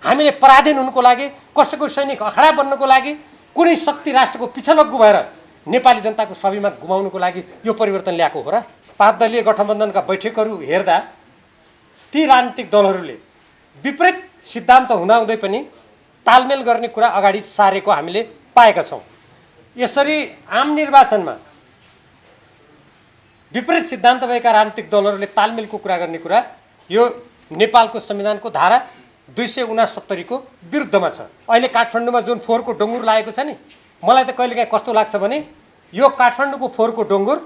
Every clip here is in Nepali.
हामीले पराधीन हुनुको लागि, कसैको सैनिक अखडा बन्नको लागि, कुनै शक्ति राष्ट्रको पिछलग्गु भएर नेपाली जनताको स्वाभिमान गुमाउनुको लागि यो परिवर्तन ल्याएको हो र? 5 दलीय गठबन्धनका बैठकहरू हेर्दा ती राजनीतिक दलहरूले विपरीत सिद्धान्त हुँदाहुँदै पनि तालमेल गर्ने कुरा अगाडि सारेको हामीले पाएका छौँ। यसरी आम निर्वाचनमा विपरीत सिद्धान्त भएका राजनीतिक दलहरूले तालमेलको कुरा गर्ने कुरा यो नेपालको संविधानको धारा 269 को विरुद्धमा छ। अहिले काठमाडौँमा जुन फोहोरको डोङ्गुर लागेको छ नि, मलाई त कहिलेकाहीँ कस्तो लाग्छ भने यो काठमाडौँको फोहोरको डोङ्गुर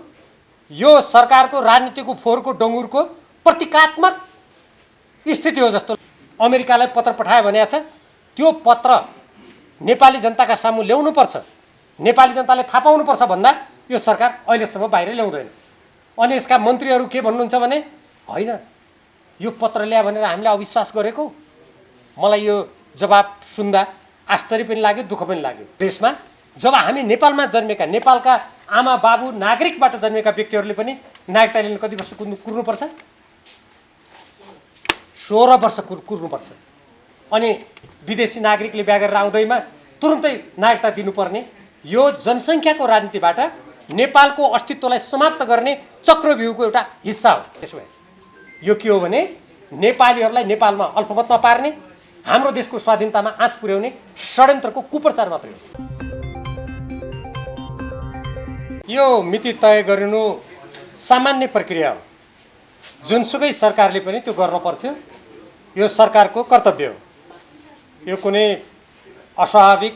यो सरकारको राजनीतिको फोहोरको डोङ्गुरको प्रतीकात्मक स्थिति हो जस्तो। अमेरिकालाई पत्र पठायो भनेको छ, त्यो पत्र नेपाली जनताका सामु ल्याउनुपर्छ, नेपाली जनताले थाहा पाउनुपर्छ भन्दा यो सरकार अहिलेसम्म बाहिर ल्याउँदैन। अनि यसका मन्त्रीहरू के भन्नुहुन्छ भने होइन यो पत्र ल्या भनेर हामीले अविश्वास गरेको। मलाई यो जवाब सुन्दा आश्चर्य पनि लाग्यो, दुःख पनि लाग्यो। देशमा जब हामी नेपालमा जन्मेका, नेपालका आमा बाबु नागरिकबाट जन्मेका व्यक्तिहरूले पनि नागरिकता लिन कति वर्ष कुर्नुपर्छ? 16 वर्ष कुर्नुपर्छ। अनि विदेशी नागरिकले बिहा गरेर आउँदैमा तुरुन्तै नागरिकता दिनुपर्ने यो जनसङ्ख्याको राजनीतिबाट नेपालको अस्तित्वलाई समाप्त गर्ने चक्रव्यूहको एउटा हिस्सा हो। त्यसो भए यो के हो भने नेपालीहरूलाई नेपालमा अल्पमतमा पार्ने, हाम्रो देशको स्वाधीनतामा आँच पुर्याउने षड्यन्त्रको कुप्रचार मात्रै हो। यो मिति तय गरिनु सामान्य प्रक्रिया हो, जुनसुकै सरकारले पनि त्यो गर्न पर्थ्यो। यो सरकारको कर्तव्य हो। यो कुनै अस्वाभाविक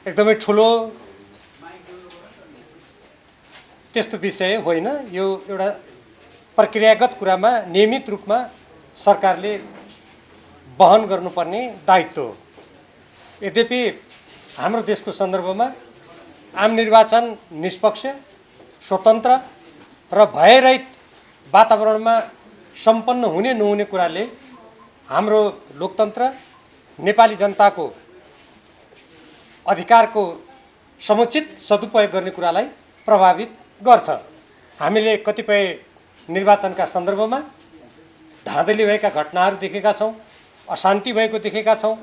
एकदमै ठुलो त्यस्तो विषय होइन। यो एउटा प्रक्रियागत कुरामा नियमित रूपमा सरकारले वहन गर्नुपर्ने दायित्व हो। यद्यपि हाम्रो देशको सन्दर्भमा आम निर्वाचन निष्पक्ष, स्वतन्त्र र भयरहित वातावरणमा सम्पन्न हुने नहुने कुराले हाम्रो लोकतन्त्र, नेपाली जनताको अधिकारको समुचित सदुपयोग गर्ने कुरालाई प्रभावित गर्छ। हामीले कतिपय निर्वाचनका सन्दर्भमा धाँधली भएका घटनाहरू देखेका छौँ, अशान्ति भएको देखेका छौँ।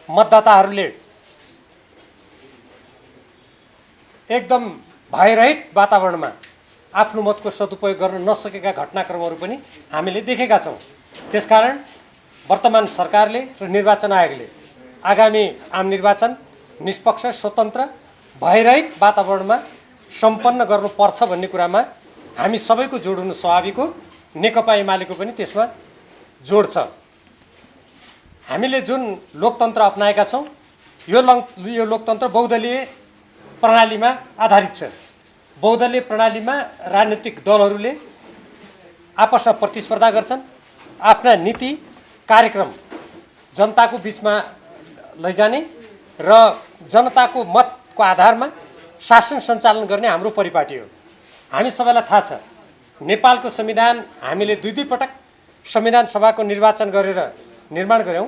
मतदाताहरूले एकदम भयरहित वातावरणमा आफ्नो मतको सदुपयोग गर्न नसकेका घटनाक्रमहरू पनि हामीले देखेका छौँ। त्यसकारण वर्तमान सरकारले र निर्वाचन आयोगले आगामी आम निर्वाचन निष्पक्ष, स्वतन्त्र, भयरहित वातावरणमा सम्पन्न गर्नुपर्छ भन्ने कुरामा हामी सबैको जोड हुनु स्वाभाविक हो। नेकपा एमालेको पनि त्यसमा जोड छ। हामीले जुन लोकतन्त्र अपनाएका छौँ यो लोकतन्त्र बहुदलीय प्रणालीमा आधारित छ। बहुदलीय प्रणालीमा राजनीतिक दलहरूले आपसमा प्रतिस्पर्धा गर्छन्, आफ्ना नीति कार्यक्रम जनताको बिचमा लैजाने र जनताको मतको आधारमा शासन सञ्चालन गर्ने हाम्रो परिपाटी हो। हामी सबैलाई थाहा छ नेपालको संविधान हामीले दुई पटक संविधान सभाको निर्वाचन गरेर निर्माण गऱ्यौँ।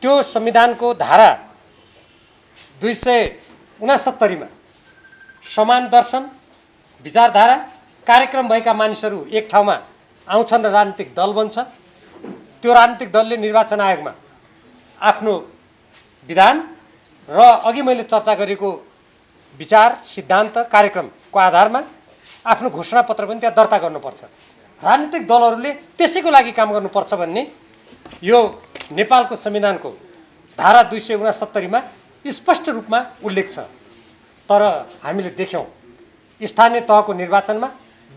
त्यो संविधानको धारा 269 मा समान दर्शन, विचारधारा, कार्यक्रम भएका मानिसहरू एक ठाउँमा आउँछन् र राजनीतिक दल बन्छ। त्यो राजनीतिक दलले निर्वाचन आयोगमा आफ्नो विधान र अघि मैले चर्चा गरेको विचार, सिद्धान्त, कार्यक्रमको आधारमा आफ्नो घोषणापत्र पनि त्यहाँ दर्ता गर्नुपर्छ। राजनीतिक दलहरूले त्यसैको लागि काम गर्नुपर्छ भन्ने यो नेपालको संविधानको धारा 269 मा स्पष्ट रूपमा उल्लेख छ। तर हामीले देख्यौँ स्थानीय तहको निर्वाचनमा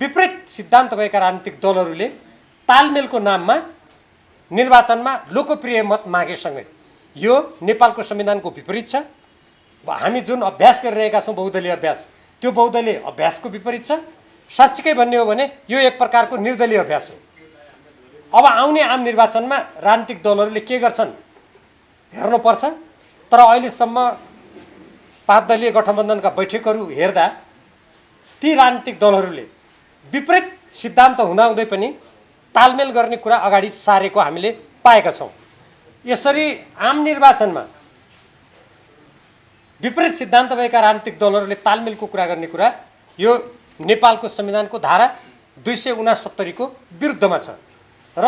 विपरीत सिद्धान्त भएका राजनीतिक दलहरूले तालमेलको नाममा निर्वाचनमा लोकप्रिय मत मागेसँगै यो नेपालको संविधानको विपरीत छ। हामी जुन अभ्यास गरिरहेका छौँ बहुदलीय अभ्यास, त्यो बहुदलीय अभ्यासको विपरीत छ। साँच्चीकै भन्ने हो भने यो एक प्रकारको निर्दलीय अभ्यास हो। अब आउने आम निर्वाचनमा राजनीतिक दलहरूले के गर्छन् हेर्नुपर्छ। तर अहिलेसम्म 5 दलीय गठबन्धनका बैठकहरू हेर्दा ती राजनीतिक दलहरूले विपरीत सिद्धान्त हुँदाहुँदै पनि तालमेल गर्ने कुरा अगाडि सारेको हामीले पाएका छौँ। यसरी आम निर्वाचनमा विपरीत सिद्धान्त भएका राजनीतिक दलहरूले तालमेलको कुरा गर्ने कुरा यो नेपालको संविधानको धारा 269 को विरुद्धमा छ। र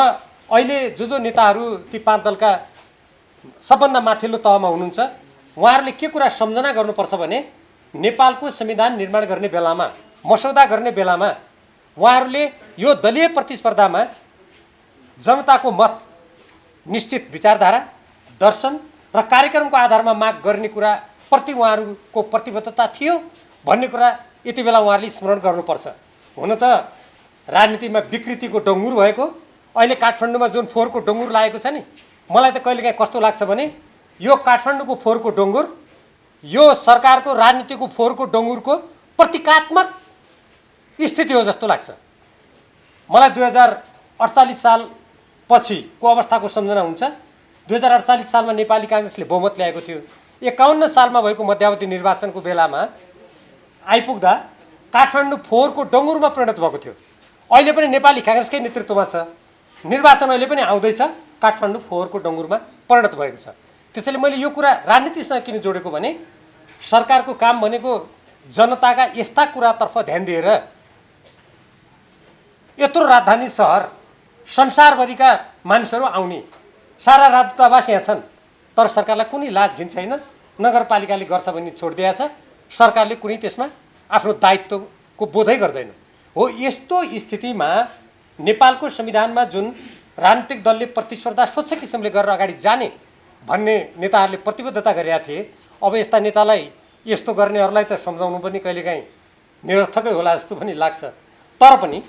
अहिले जो नेताहरू ती 5 दलका सबभन्दा माथिल्लो तहमा हुनुहुन्छ। उहाँहरूले के कुरा सम्झना गर्नुपर्छ भने नेपालको संविधान निर्माण गर्ने बेलामा, मसौदा गर्ने बेलामा उहाँहरूले यो दलीय प्रतिस्पर्धामा जनताको मत, निश्चित विचारधारा, दर्शन र कार्यक्रमको आधारमा माग गर्ने कुरा प्रति उहाँहरूको प्रतिबद्धता थियो भन्ने कुरा यति बेला उहाँहरूले स्मरण गर्नुपर्छ। हुन त राजनीतिमा विकृतिको डङ्गुर भएको, अहिले काठमाडौँमा जुन फोहोरको डङ्गुर लागेको छ नि, मलाई त कहिलेकाहीँ कस्तो लाग्छ भने यो काठमाडौँको फोहोरको डङ्गुर यो सरकारको राजनीतिको फोहोरको डङ्गुरको प्रतीकात्मक स्थिति हो जस्तो लाग्छ। मलाई 2048 साल पछिको अवस्थाको सम्झना हुन्छ। 2048 सालमा नेपाली काङ्ग्रेसले बहुमत ल्याएको थियो। 51 सालमा भएको मध्यावधि निर्वाचनको बेलामा आइपुग्दा काठमाडौँ फोहोरको डङ्गुरमा परिणत भएको थियो। अहिले पनि नेपाली काङ्ग्रेसकै नेतृत्वमा छ, निर्वाचन अहिले पनि आउँदैछ, काठमाडौँ फोहोरको डङ्गुरमा परिणत भएको छ। त्यसैले मैले यो कुरा राजनीतिसँग किन जोडेको भने सरकारको काम भनेको जनताका यस्ता कुरातर्फ ध्यान दिएर यत्रो राजधानी सहर संसारभरिका मानिसहरू आउने, सारा राजदूतावास यहाँ छन्, तर सरकारलाई कुनै लाज घिन छैन। नगरपालिकाले गर्छ भने छोडिदिएको छ, सरकारले कुनै त्यसमा आफ्नो दायित्वको बोधै गर्दैन। हो, यस्तो स्थितिमा नेपालको संविधानमा जुन राजनीतिक दलले प्रतिस्पर्धा स्वच्छ किसिमले गरेर अगाडि जाने भन्ने नेताहरूले प्रतिबद्धता गरेका थिए, अब यस्ता नेतालाई यस्तो गर्नेहरूलाई त सम्झाउनु पनि कहिलेकाहीँ निरर्थकै होला जस्तो पनि लाग्छ। तर पनि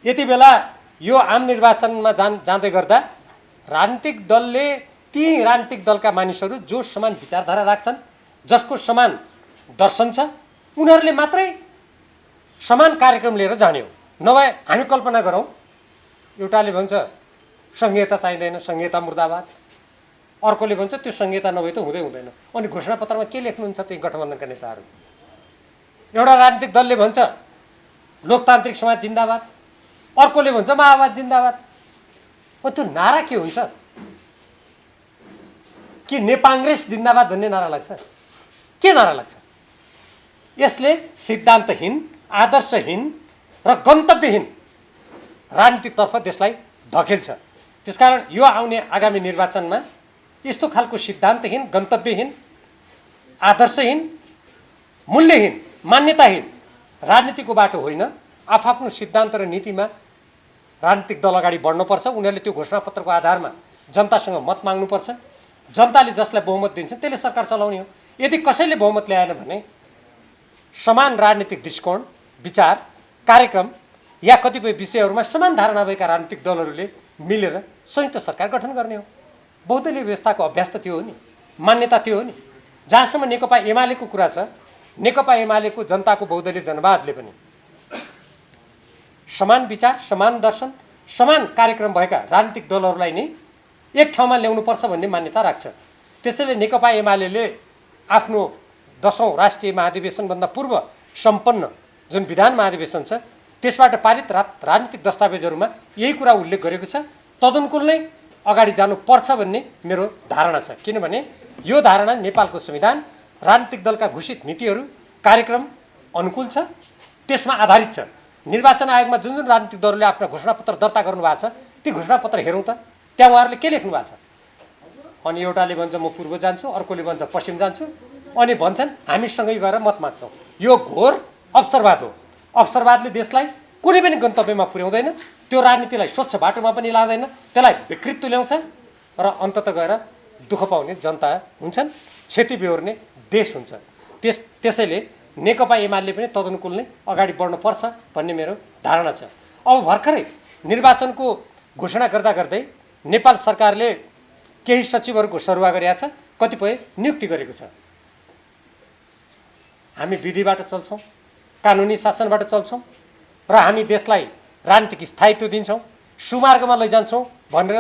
यति बेला यो आम निर्वाचनमा जाँदै गर्दा राजनीतिक दलले ती राजनीतिक दलका मानिसहरू जो समान विचारधारा राख्छन्, जसको समान दर्शन छ, उनीहरूले मात्रै समान कार्यक्रम लिएर जाने हो। नभए हामी कल्पना गरौँ, एउटाले भन्छ संहिता चाहिँदैन, संहिता मुर्दाबाद, अर्कोले भन्छ त्यो संहिता नभए त हुँदै हुँदैन। अनि घोषणापत्रमा के लेख्नुहुन्छ ती गठबन्धनका नेताहरू? एउटा राजनीतिक दलले भन्छ लोकतान्त्रिक समाज जिन्दाबाद, अर्कोले भन्छ माओवाद जिन्दाबाद। अनि त्यो नारा के हुन्छ? कि नेपाङ्ग्रेस जिन्दाबाद भन्ने नारा लाग्छ? के नारा लाग्छ? यसले सिद्धान्तहीन, आदर्शहीन र गन्तव्यहीन राजनीतितर्फ देशलाई धकेल्छ। त्यसकारण यो आउने आगामी निर्वाचनमा यस्तो खालको सिद्धान्तहीन, गन्तव्यहीन, आदर्शहीन, मूल्यहीन, मान्यताहीन राजनीतिको बाटो होइन। आफ्नो सिद्धान्त र नीतिमा राजनीतिक दल अगाडि बढ्नुपर्छ। उनीहरूले त्यो घोषणापत्रको आधारमा जनतासँग मत माग्नुपर्छ। जनताले जसलाई बहुमत दिन्छ त्यसले सरकार चलाउने हो। यदि कसैले बहुमत ल्याएन भने समान राजनीतिक दृष्टिकोण, विचार, कार्यक्रम या कतिपय विषयहरूमा समान धारणा भएका राजनीतिक दलहरूले मिलेर संयुक्त सरकार गठन गर्ने हो। बहुदलीय व्यवस्थाको अभ्यास त त्यो हो नि, मान्यता त्यो हो नि। जहाँसम्म नेकपा एमालेको कुरा छ, नेकपा एमालेको जनताको बहुदलीय जनवादले पनि समान विचार, समान दर्शन, समान कार्यक्रम भएका राजनीतिक दलहरूलाई नै एक ठाउँमा ल्याउनुपर्छ भन्ने मान्यता राख्छ। त्यसैले नेकपा एमाले आफ्नो 10औं राष्ट्रिय महाधिवेशनभन्दा पूर्व सम्पन्न जुन विधान महाधिवेशन छ त्यसबाट पारित राजनीतिक दस्तावेजहरूमा यही कुरा उल्लेख गरेको छ। तदनुकूल नै अगाडि जानुपर्छ भन्ने मेरो धारणा छ। किनभने यो धारणा नेपालको संविधान, राजनीतिक दलका घोषित नीतिहरू, कार्यक्रम अनुकूल छ, त्यसमा आधारित छ। निर्वाचन आयोगमा जुन जुन राजनीतिक दलले आफ्ना घोषणापत्र दर्ता गर्नुभएको छ ती घोषणापत्र हेरौँ त, त्यहाँ उहाँहरूले के लेख्नु भएको छ? अनि एउटाले भन्छ म पूर्व जान्छु, अर्कोले भन्छ पश्चिम जान्छु, अनि भन्छन् हामीसँगै गएर मत माग्छौँ। यो घोर अवसरवाद हो। अवसरवादले देशलाई कुनै पनि गन्तव्यमा पुर्याउँदैन, त्यो राजनीतिलाई स्वच्छ बाटोमा पनि लाँदैन, त्यसलाई विकृत ल्याउँछ र अन्ततः गएर दुःख पाउने जनता हुन्छन्, क्षति बेहोर्ने देश हुन्छ। त्यसैले नेकपा एमाले पनि तदनुकूल नै अगाडि बढ्नुपर्छ भन्ने मेरो धारणा छ। अब भर्खरै निर्वाचनको घोषणा गर्दा गर्दै नेपाल सरकारले केही सचिवहरूको सरुवा गरेका छ, कतिपय नियुक्ति गरेको छ। हामी विधिबाट चल्छौँ, कानुनी शासनबाट चल्छौँ र हामी देशलाई राजनीतिक स्थायित्व दिन्छौँ, सुमार्गमा लैजान्छौँ भनेर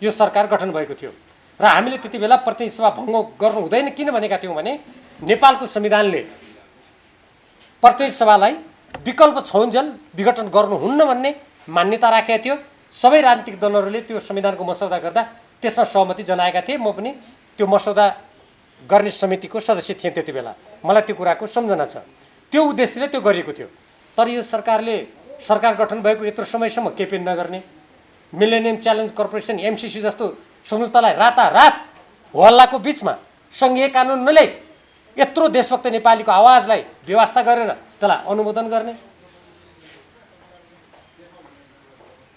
यो सरकार गठन भएको थियो। र हामीले त्यति बेला प्रतिनिधि सभा भङ्ग गर्नु हुँदैन किन भनेका थियौँ भने नेपालको संविधानले प्रतिनिधि सभालाई विकल्प छौन्जेल विघटन गर्नुहुन्न भन्ने मान्यता राखेका थियो। सबै राजनीतिक दलहरूले त्यो संविधानको मसौदा गर्दा त्यसमा सहमति जनाएका थिए। म पनि त्यो मसौदा गर्ने समितिको सदस्य थिएँ त्यति बेला, मलाई त्यो कुराको सम्झना छ। त्यो उद्देश्यले त्यो गरिएको थियो। तर यो सरकारले सरकार गठन भएको यत्रो समयसम्म केही पनि नगर्ने, मिलेनियम च्यालेन्ज कर्पोरेसन एमसिसी जस्तो सम्झौतालाई रातारात हल्लाको बिचमा सङ्घीय कानुन नल्याई यत्रो देशभक्त नेपालीको आवाजलाई व्यवस्था गरेर त्यसलाई अनुमोदन गर्ने,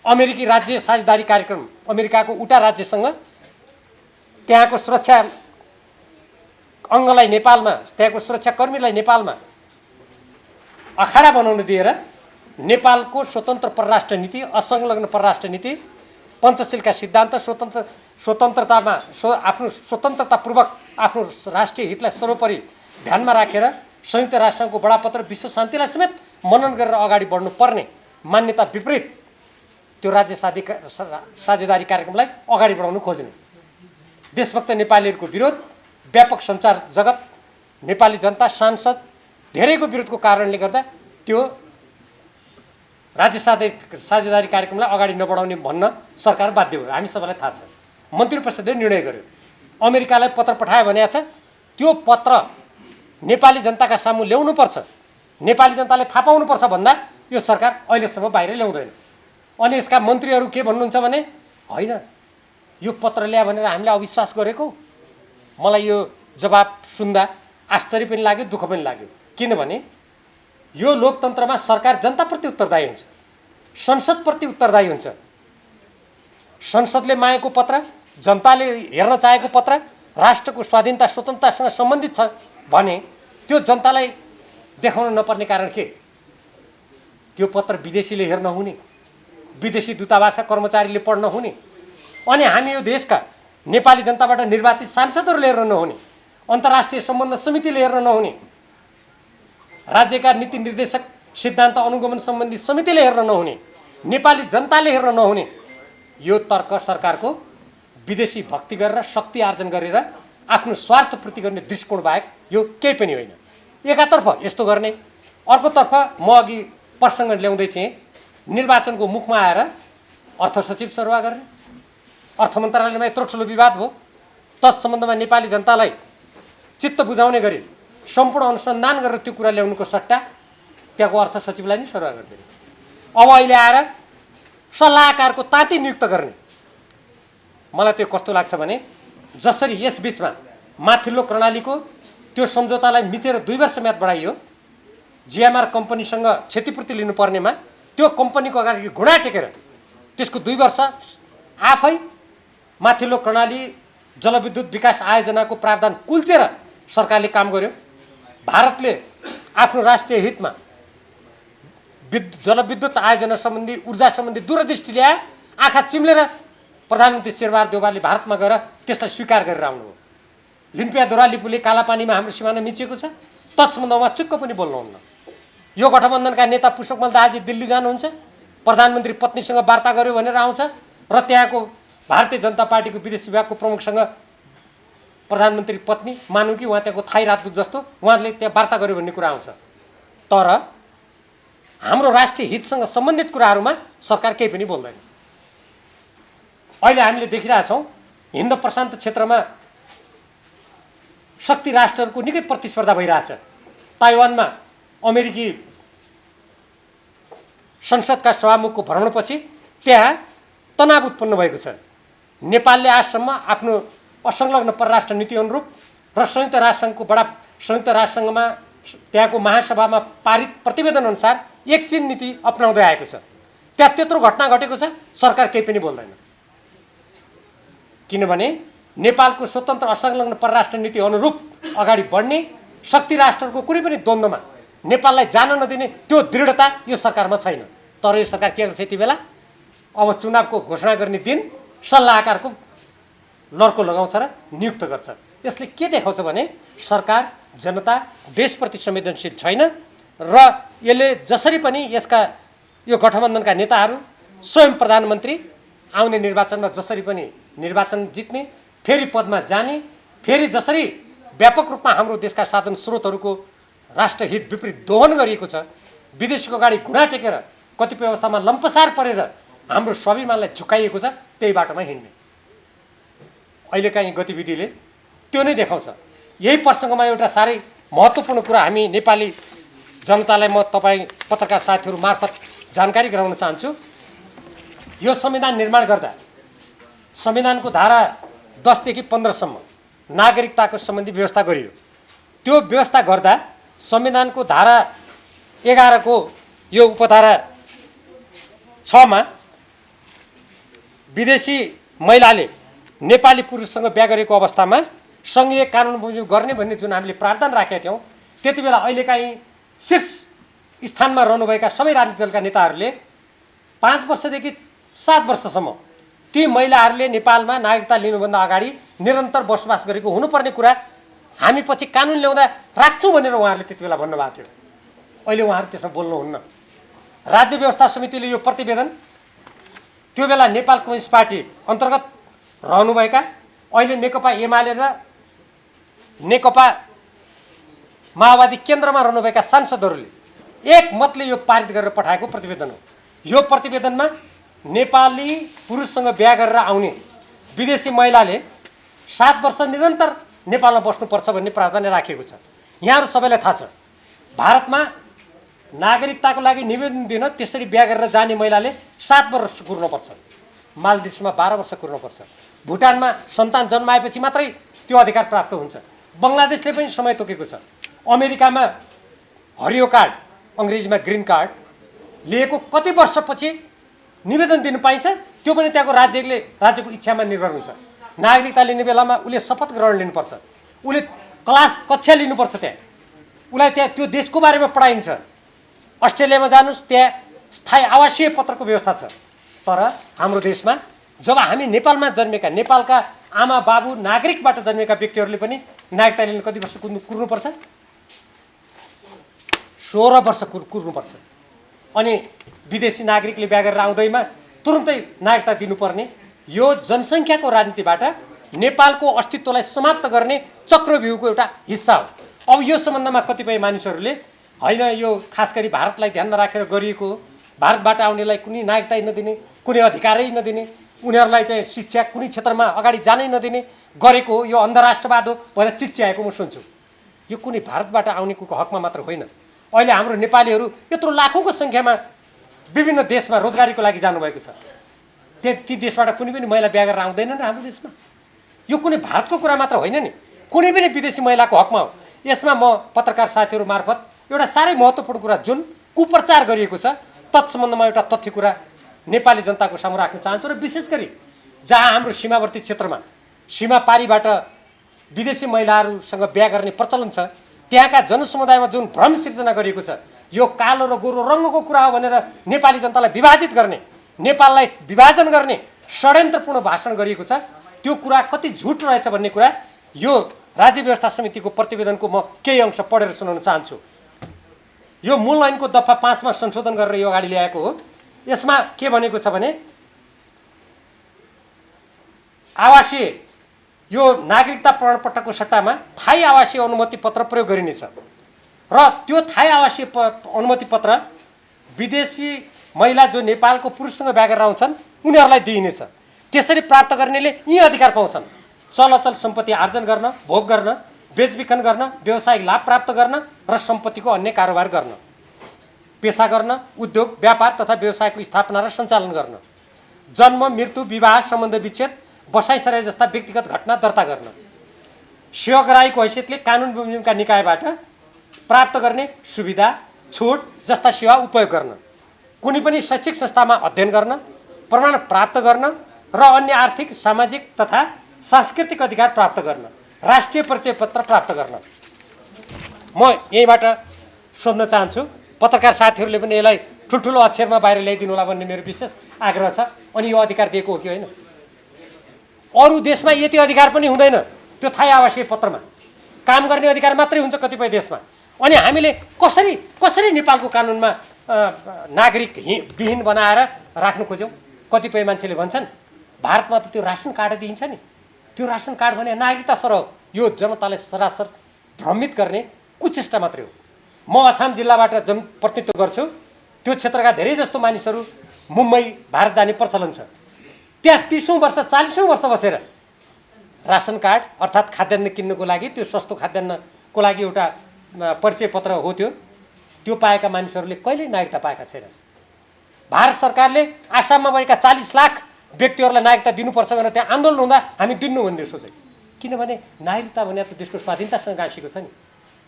अमेरिकी राज्य साझेदारी कार्यक्रम अमेरिकाको उटा राज्यसँग त्यहाँको सुरक्षा अङ्गलाई नेपालमा, त्यहाँको सुरक्षाकर्मीलाई नेपालमा अखाडा बनाउन दिएर नेपालको स्वतन्त्र परराष्ट्र नीति, असंलग्न परराष्ट्र नीति, पञ्चशीलका सिद्धान्त, आफ्नो स्वतन्त्रतापूर्वक आफ्नो राष्ट्रिय हितलाई सर्वोपरि ध्यानमा राखेर संयुक्त राष्ट्रको बडापत्र विश्व शान्तिलाई समेत मनन गरेर अगाडि बढ्नुपर्ने मान्यता विपरीत त्यो राज्य साझेदारी कार्यक्रमलाई अगाडि बढाउन खोज्ने देशभक्त नेपालीहरूको विरोध, व्यापक सञ्चार जगत, नेपाली जनता, सांसद धेरैको विरोधको कारणले गर्दा त्यो राज्य साझेदारी कार्यक्रमलाई अगाडि नबढाउने भन्न सरकार बाध्य भयो। हामी सबैलाई थाहा छ। मन्त्री परिषदले निर्णय गर्यो, अमेरिकालाई पत्र पठायो भनेको छ, त्यो पत्र नेपाली जनताका सामु ल्याउनुपर्छ, नेपाली जनताले थाहा पाउनुपर्छ भन्दा यो सरकार अहिलेसम्म बाहिर ल्याउँदैन। अनि यसका मन्त्रीहरू के भन्नुहुन्छ भने होइन यो पत्र ल्या भनेर हामीले अविश्वास गरेको। मलाई यो जवाब सुन्दा आश्चर्य पनि लाग्यो, दुःख पनि लाग्यो। किनभने यो लोकतन्त्रमा सरकार जनताप्रति उत्तरदायी हुन्छ, संसदप्रति उत्तरदायी हुन्छ। संसदले मागेको पत्र, जनताले हेर्न चाहेको पत्र राष्ट्रको स्वाधीनता स्वतन्त्रतासँग सम्बन्धित छ भने त्यो जनतालाई देखाउन नपर्ने कारण के? त्यो पत्र विदेशीले हेर्न हुने, विदेशी दूतावासका कर्मचारीले पढ्न हुने, अनि हामी यो देशका नेपाली जनताबाट निर्वाचित सांसदहरूले हेर्न नहुने, अन्तर्राष्ट्रिय सम्बन्ध समितिले हेर्न नहुने, राज्यका नीति निर्देशक सिद्धान्त अनुगमन सम्बन्धी समितिले हेर्न नहुने, नेपाली जनताले हेर्न नहुने यो तर्क सरकारको विदेशी भक्ति गरेर शक्ति आर्जन गरेर आफ्नो स्वार्थपूर्ति गर्ने दृष्टिकोण बाहेक यो केही पनि होइन। एकातर्फ यस्तो गर्ने, अर्कोतर्फ म अघि प्रसङ्ग ल्याउँदै थिएँ, निर्वाचनको मुखमा आएर अर्थ सचिव सरुवा गर्ने, अर्थ मन्त्रालयमा यत्रो ठुलो विवाद भयो, तत्सम्बन्धमा नेपाली जनतालाई चित्त बुझाउने गरी सम्पूर्ण अनुसन्धान गरेर त्यो कुरा ल्याउनुको सट्टा त्यहाँको अर्थ सचिवलाई नै सरुवा गरिदिने। अब अहिले आएर सल्लाहकारको ताती नियुक्त गर्ने। मलाई त्यो कस्तो लाग्छ भने जसरी यस बिचमा माथिल्लो कर्णालीको त्यो सम्झौतालाई मिचेर 2 वर्ष म्याद बढाइयो, जिएमआर कम्पनीसँग क्षतिपूर्ति लिनुपर्नेमा त्यो कम्पनीको अगाडि घुँडा टेकेर त्यसको 2 वर्ष आफै माथिल्लो कर्णाली जलविद्युत विकास आयोजनाको प्रावधान कुल्चेर सरकारले काम गर्यो। भारतले आफ्नो राष्ट्रिय हितमा जलविद्युत आयोजना सम्बन्धी, ऊर्जा सम्बन्धी दूरदृष्टि ल्याए, आँखा चिम्लेर प्रधानमन्त्री शेरबहादुर देउवाले भारतमा गएर त्यसलाई स्वीकार गरेर आउनुभयो। लिम्पियाधुरा लिपुले कालापानीमा हाम्रो सिमाना मिचिएको छ, तत्सम्बन्धमा चुक्क पनि बोल्नुहुन्न। यो गठबन्धनका नेता पुष्पकमल दाहालजी दिल्ली जानुहुन्छ, प्रधानमन्त्री पत्नीसँग वार्ता गर्यो भनेर आउँछ र त्यहाँको भारतीय जनता पार्टीको विदेश विभागको प्रमुखसँग प्रधानमन्त्री पत्नी मानौँ कि उहाँ त्यहाँको थाई राजदूत जस्तो उहाँले त्यहाँ वार्ता गर्यो भन्ने कुरा आउँछ। तर हाम्रो राष्ट्रिय हितसँग सम्बन्धित कुराहरूमा सरकार केही पनि बोल्दैन। अहिले हामीले देखिरहेछौँ हिन्द प्रशान्त क्षेत्रमा शक्ति राष्ट्रहरूको निकै प्रतिस्पर्धा भइरहेछ। ताइवानमा अमेरिकी संसदका सभामुखको भ्रमणपछि त्यहाँ तनाव उत्पन्न भएको छ। नेपालले आजसम्म आफ्नो असंलग्न परराष्ट्र नीति अनुरूप र संयुक्त राष्ट्रसङ्घमा त्यहाँको महासभामा पारित प्रतिवेदन अनुसार एकचिन नीति अपनाउँदै आएको छ। त्यहाँ त्यत्रो घटना घटेको छ, सरकार केही पनि बोल्दैन। किनभने नेपालको स्वतन्त्र असंलग्न परराष्ट्र नीति अनुरूप अगाडि बढ्ने, शक्ति राष्ट्रको कुनै पनि द्वन्द्वमा नेपाललाई जान नदिने त्यो दृढता यो सरकारमा छैन। तर यो सरकार के गर्छ यति बेला? अब चुनावको घोषणा गर्ने दिन सल्लाहकारको लर्को लगाउँछ र नियुक्त गर्छ। यसले के देखाउँछ भने सरकार जनता देशप्रति संवेदनशील छैन र यसले जसरी पनि यसका यो गठबन्धनका नेताहरू स्वयं प्रधानमन्त्री आउने निर्वाचनमा जसरी पनि निर्वाचन जित्ने, फेरि पदमा जाने, फेरि जसरी व्यापक रूपमा हाम्रो देशका साधन स्रोतहरूको राष्ट्रहित विपरीत दोहन गरिएको छ, विदेशीको अगाडि घुँडा टेकेर कतिपय अवस्थामा लम्पसार परेर हाम्रो स्वाभिमानलाई झुकाइएको छ, त्यही बाटोमा हिँड्ने अहिलेका यी गतिविधिले त्यो नै देखाउँछ। यही प्रसङ्गमा एउटा साह्रै महत्त्वपूर्ण कुरा हामी नेपाली जनतालाई म तपाईँ पत्रकार साथीहरू मार्फत जानकारी गराउन चाहन्छु। यो संविधान निर्माण गर्दा संविधानको धारा 10 देखि 15 सम्म नागरिकताको सम्बन्धी व्यवस्था गरियो। त्यो व्यवस्था गर्दा संविधानको धारा 11 को यो उपधारा 6 मा विदेशी महिलाले नेपाली पुरुषसँग बिहा गरेको अवस्थामा सङ्घीय कानुन बमोजिम गर्ने भन्ने जुन हामीले प्रावधान राखेका थियौँ, त्यति बेला अहिलेकाहीँ शीर्ष स्थानमा रहनुभएका सबै राजनीतिक दलका नेताहरूले 5 वर्षदेखि 7 वर्षसम्म ती महिलाहरूले नेपालमा नागरिकता लिनुभन्दा अगाडि निरन्तर बसोबास गरेको हुनुपर्ने कुरा हामी पछि कानुन ल्याउँदा राख्छौँ भनेर उहाँहरूले त्यति बेला भन्नुभएको थियो। अहिले उहाँहरू त्यसमा बोल्नुहुन्न। राज्य व्यवस्था समितिले यो प्रतिवेदन त्यो बेला नेपाल कम्युनिस्ट पार्टी अन्तर्गत रहनुभएका अहिले नेकपा एमाले र नेकपा माओवादी केन्द्रमा रहनुभएका सांसदहरूले एक मतले यो पारित गरेर पठाएको प्रतिवेदन हो। यो प्रतिवेदनमा नेपाली पुरुषसँग बिहा गरेर आउने विदेशी महिलाले 7 वर्ष निरन्तर नेपालमा बस्नुपर्छ भन्ने प्रावधान राखिएको छ। यहाँहरू सबैलाई थाहा छ, भारतमा नागरिकताको लागि निवेदन दिन त्यसरी बिहा गरेर जाने महिलाले 7 वर्ष कुर्नुपर्छ, मालदिप्समा 12 वर्ष कुर्नुपर्छ, भुटानमा सन्तान जन्माएपछि मात्रै त्यो अधिकार प्राप्त हुन्छ, बङ्गलादेशले पनि समय तोकेको छ, अमेरिकामा हरियो कार्ड अङ्ग्रेजीमा ग्रिन कार्ड लिएको कति वर्षपछि निवेदन दिनु पाइन्छ, त्यो पनि त्यहाँको राज्यको इच्छामा निर्भर हुन्छ। नागरिकता लिने बेलामा उसले शपथ ग्रहण लिनुपर्छ, उसले कक्षा लिनुपर्छ, त्यहाँ उसलाई त्यहाँ त्यो देशको बारेमा पढाइन्छ। अस्ट्रेलियामा जानुहोस्, त्यहाँ स्थायी आवासीय पत्रको व्यवस्था छ। तर हाम्रो देशमा जब हामी नेपालमा जन्मेका नेपालका आमा बाबु नागरिकबाट जन्मेका व्यक्तिहरूले पनि नागरिकता लिन कति वर्ष कुर्नुपर्छ? 16 वर्ष कुर्नुपर्छ। अनि विदेशी नागरिकले बिहा गरेर आउँदैमा तुरुन्तै नागरिकता दिनुपर्ने यो जनसङ्ख्याको राजनीतिबाट नेपालको अस्तित्वलाई समाप्त गर्ने चक्रव्यूहको एउटा हिस्सा हो। अब यो सम्बन्धमा कतिपय मानिसहरूले होइन यो खास गरी भारतलाई ध्यानमा राखेर गरिएको हो, भारतबाट आउनेलाई कुनै नागरिकता नदिने, कुनै अधिकारै नदिने, उनीहरूलाई चाहिँ शिक्षा कुनै क्षेत्रमा अगाडि जानै नदिने गरेको हो, यो अन्धराष्ट्रवाद हो भनेर चिच्याएको म सुन्छु। यो कुनै भारतबाट आउनेको हकमा मात्र होइन। अहिले हाम्रो नेपालीहरू यत्रो लाखौँको सङ्ख्यामा विभिन्न देशमा रोजगारीको लागि जानुभएको छ। ती देशबाट कुनै पनि महिला बिहा गरेर आउँदैनन् हाम्रो देशमा। यो कुनै भारतको कुरा मात्र होइन नि, कुनै पनि विदेशी महिलाको हकमा हो। यसमा म पत्रकार साथीहरू मार्फत एउटा साह्रै महत्त्वपूर्ण कुरा जुन कुप्रचार गरिएको छ तत्सम्बन्धमा एउटा तथ्य कुरा नेपाली जनताको सामु राख्न चाहन्छु। र विशेष गरी जहाँ हाम्रो सीमावर्ती क्षेत्रमा सीमा पारीबाट विदेशी महिलाहरूसँग बिहा गर्ने प्रचलन छ, त्यहाँका जनसमुदायमा जुन भ्रम सिर्जना गरिएको छ, यो कालो र गोरो रङ्गको कुरा हो भनेर नेपाली जनतालाई विभाजित गर्ने, नेपाललाई विभाजन गर्ने षड्यन्त्रपूर्ण भाषण गरिएको छ, त्यो कुरा कति झुट रहेछ भन्ने कुरा यो राज्य व्यवस्था समितिको प्रतिवेदनको म केही अंश पढेर सुनाउन चाहन्छु। यो मूल ऐनको दफा 5 मा संशोधन गरेर यो अगाडि ल्याएको हो। यसमा के भनेको छ भने आवासीय यो नागरिकता प्रमाणपत्रको सट्टामा थाई आवासीय अनुमति पत्र प्रयोग गरिनेछ र त्यो थाई आवासीय अनुमति पत्र विदेशी महिला जो नेपालको पुरुषसँग बिहा गरेर आउँछन् उनीहरूलाई दिइनेछ। त्यसरी प्राप्त गर्नेले यी अधिकार पाउँछन्: चलअचल सम्पत्ति आर्जन गर्न, भोग गर्न, बेचबिखन गर्न, व्यावसायिक लाभ प्राप्त गर्न र सम्पत्तिको अन्य कारोबार गर्न, पेसा गर्न, उद्योग व्यापार तथा व्यवसायको स्थापना र सञ्चालन गर्न, जन्म मृत्यु विवाह सम्बन्ध विच्छेद बसाइसराई जस्ता व्यक्तिगत घटना दर्ता गर्न, सेवाग्राहीको हैसियतले कानुन बमोजिमका निकायबाट प्राप्त गर्ने सुविधा छुट जस्ता सेवा उपयोग गर्न, कुनै पनि शैक्षिक संस्थामा अध्ययन गर्न, प्रमाण प्राप्त गर्न र अन्य आर्थिक सामाजिक तथा सांस्कृतिक अधिकार प्राप्त गर्न, राष्ट्रिय परिचय पत्र प्राप्त गर्न। म यहीँबाट सोध्न चाहन्छु, पत्रकार साथीहरूले पनि यसलाई ठुल्ठुलो अक्षरमा बाहिर ल्याइदिनु होला भन्ने मेरो विशेष आग्रह छ। अनि यो अधिकार दिएको हो कि होइन? अरू देशमा यति अधिकार पनि हुँदैन। त्यो थाई आवासीय पत्रमा काम गर्ने अधिकार मात्रै हुन्छ कतिपय देशमा। अनि हामीले कसरी नेपालको कानुनमा नागरिक विहीन बनाएर राख्न खोज्यौँ? कतिपय मान्छेले भन्छन् भारतमा त त्यो रासन कार्ड दिइन्छ नि, त्यो रासन कार्ड भने नागरिकता सरह। यो जनतालाई सरासर भ्रमित गर्ने कुचेष्टा मात्रै हो। म अछाम जिल्लाबाट जनप्रतिनिधित्व गर्छु। त्यो क्षेत्रका धेरै जस्तो मानिसहरू मुम्बई भारत जाने प्रचलन छ। त्यहाँ 30औं वर्ष 40औं वर्ष बसेर रासन कार्ड अर्थात् खाद्यान्न किन्नको लागि, त्यो सस्तो खाद्यान्नको लागि एउटा परिचय पत्र हो त्यो पाएका मानिसहरूले कहिल्यै नागरिकता पाएका छैनन्। भारत सरकारले आसाममा भएका 40 लाख व्यक्तिहरूलाई नागरिकता दिनुपर्छ भनेर त्यहाँ आन्दोलन हुँदा हामी दिन्नु भन्ने सोचे। किनभने नागरिकता भने त देशको स्वाधीनतासँग गाँसेको छ नि,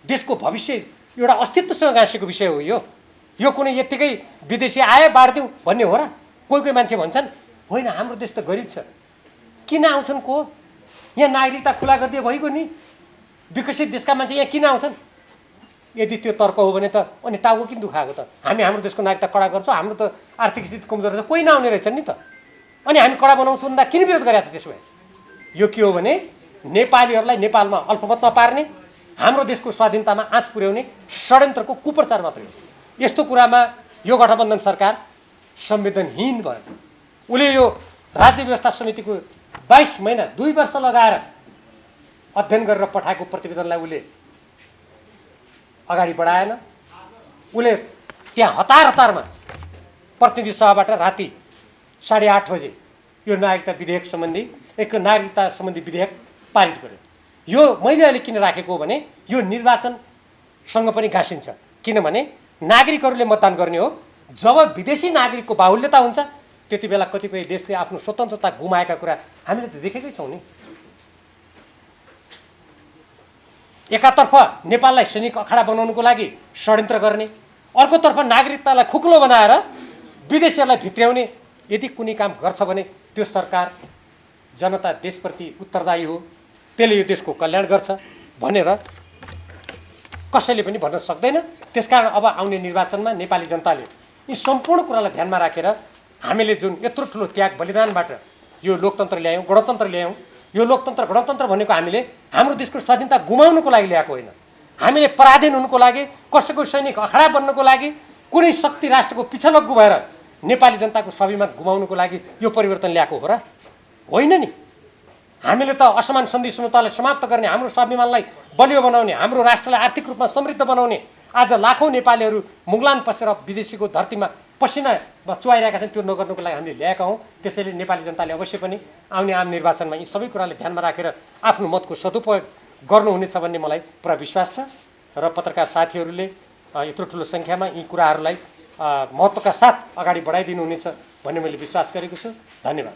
देशको भविष्य एउटा अस्तित्वसँग गाँसेको विषय हो। यो कुनै यत्तिकै विदेशी आए बाँडिदिउँ भन्ने हो र? कोही कोही मान्छे भन्छन् होइन हाम्रो देश त गरिब छ, किन आउँछन् को? यहाँ नागरिकता खुला गरिदियो भइगयो नि, विकसित देशका मान्छे यहाँ किन आउँछन्? यदि त्यो तर्क हो भने त अनि टाउको किन दुखाएको त? हामी हाम्रो देशको नागरिकता कडा गर्छौँ, हाम्रो त आर्थिक स्थिति कमजोर छ, कोही नआउने रहेछन् नि त, अनि हामी कडा बनाउँछौँ भन्दा किन विरोध गरे त? त्यसो भए यो के हो भने नेपालीहरूलाई नेपालमा अल्पमतमा पार्ने, हाम्रो देशको स्वाधीनतामा आँच पुर्याउने षड्यन्त्रको कुप्रचार मात्रै हो। यस्तो कुरामा यो गठबन्धन सरकार संवेदनहीन भयो। उसले यो राज्य व्यवस्था समितिको 22 महिना 2 वर्ष लगाएर अध्ययन गरेर पठाएको प्रतिवेदनलाई उसले अगाडि बढाएन। उसले त्यहाँ हतारमा प्रतिनिधि सभाबाट राति 8:30 बजे यो नागरिकता सम्बन्धी विधेयक पारित गर्यो। यो मैले अहिले किन राखेको हो भने यो निर्वाचनसँग पनि गाँसिन्छ, किनभने नागरिकहरूले मतदान गर्ने हो। जब विदेशी नागरिकको बाहुल्यता हुन्छ त्यति बेला कतिपय देशले आफ्नो स्वतन्त्रता गुमाएका कुरा हामीले त देखेकै छौँ नि। एकातर्फ नेपाललाई सैनिक अखाडा बनाउनुको लागि षड्यन्त्र गर्ने, अर्कोतर्फ नागरिकतालाई खुकुलो बनाएर विदेशीहरूलाई भित्र्याउने यदि कुनै काम गर्छ भने त्यो सरकार जनता देशप्रति उत्तरदायी हो, त्यसले यो देशको कल्याण गर्छ भनेर कसैले पनि भन्न सक्दैन। त्यसकारण अब आउने निर्वाचनमा नेपाली जनताले यी सम्पूर्ण कुरालाई ध्यानमा राखेर हामीले जुन यत्रो ठुलो त्याग बलिदानबाट यो लोकतन्त्र ल्यायौँ, गणतन्त्र ल्यायौँ, यो लोकतन्त्र गणतन्त्र भनेको हामीले हाम्रो देशको स्वाधीनता गुमाउनुको लागि ल्याएको होइन, हामीले पराधीन हुनुको लागि, कसैको सैनिक अखाडा बन्नको लागि, कुनै शक्ति राष्ट्रको पिछलग्गु भएर नेपाली जनताको स्वाभिमान गुमाउनुको लागि यो परिवर्तन ल्याएको हो र? होइन नि। हामीले त असमान सन्धि समझौतालाई समाप्त गर्ने, हाम्रो स्वाभिमानलाई बलियो बनाउने, हाम्रो राष्ट्रलाई आर्थिक रूपमा समृद्ध बनाउने, आज लाखौँ नेपालीहरू मुगलान पसेर विदेशीको धरतीमा पसिनामा चुहाइरहेका छन्, त्यो नगर्नुको लागि हामीले ल्याएका हौँ। त्यसैले नेपाली जनताले अवश्य पनि आउने आम निर्वाचनमा यी सबै कुराले ध्यानमा राखेर आफ्नो मतको सदुपयोग गर्नुहुनेछ भन्ने मलाई पुरा विश्वास छ र पत्रकार साथीहरूले यत्रो ठुलो सङ्ख्यामा यी कुराहरूलाई महत्त्वका साथ अगाडि बढाइदिनुहुनेछ भन्ने मैले विश्वास गरेको छु। धन्यवाद।